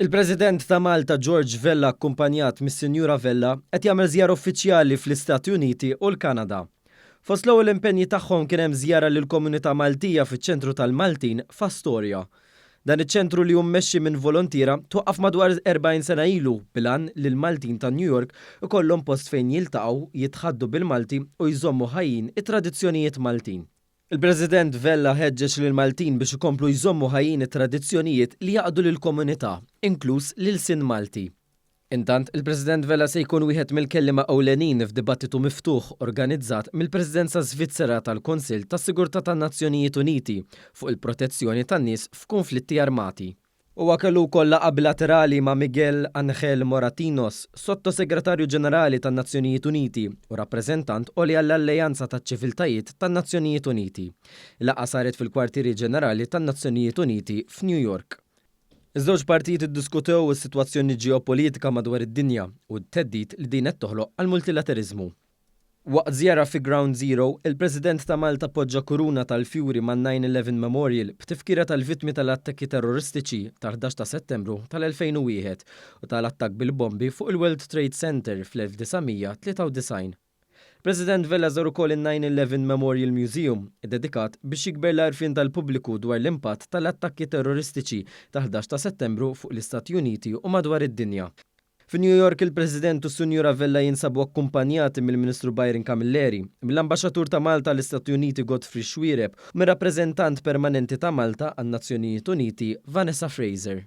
Il-President ta' Malta George Vella akkumpanjat mis-Sinjura Vella qed jagħmel żjara uffiċjali fl-Istati Uniti u l-Kanada. Fost l-ewwel impenji tagħhom kien hemm żjara lill-komunità Maltija fiċ-ċentru tal-Maltin f'Astoria. Dan iċ-ċentru li hu mmexxi minn volontira twaqqaf madwar 40 sena ilu bilan li l-Maltin ta' New York ikollhom post fejn jiltaqgħu jitħaddu bil-Malti u jżommu ħajjin it-tradizzjonijiet Maltin. Il-President Vella ħeġġeġ lil Maltin biex ikomplu jżommu ħajjin it-tradizzjonijiet li jaqdu lill-komunità, inkluż lil-Sin Malti. Intant, il-President Vella se jkun wieħed mill-kelliema ewlenin f'dibattitu miftuħ organizzat mill-Presidenza Svizzera tal-Kunsill tas-Sigurtà tan-Nazzjonijiet Uniti fuq il-protezzjoni tan-nies f'konflitti armati. Huwa kellu wkoll laqgħa bilaterali ma' Miguel Ángel Moratinos, Sottosegretarju Ġenerali tan-Nazzjonijiet Uniti u rappreżentant għolja għall-Alleanza taċ-Ċiviltajiet tan-Nazzjonijiet Uniti. Il-laqgħa saret fil-Kwartieri Ġenerali tan-Nazzjonijiet Uniti f'New York. Iż-żewġ partijiet iddiskutew is-sitwazzjoni ġeopolitika madwar id-dinja u t-theddid li din qed toħloq għall-multilateriżmu. Waqt żjara fi Ground Zero, il-President ta' Malta poġġa kuruna tal-fjuri man 9/11 Memorial b'tifkira tal-vittmi tal-attakki terroristiċi tal-11 ta' Settembru tal-2001 u tal-attakk bil-bombi fuq il-World Trade Center fl-1993. President Vella żar ukoll il-9/11 Memorial Museum, dedikat biex jikber l-għarfien tal-pubbliku dwar l-impatt tal-attakki terroristiċi tal-11 ta' Settembru fuq l-Istati Uniti u madwar id-dinja. Fi New York il-President u Sinjura Vella jinsabu akkumpanjati mill-Ministru Byron Camilleri, mill-Ambaxxatur ta' Malta l-Istati Uniti Godfrey Schwireb u mir-Rappreżentant Permanenti ta' Malta għan-Nazzjonijiet Uniti Vanessa Fraser.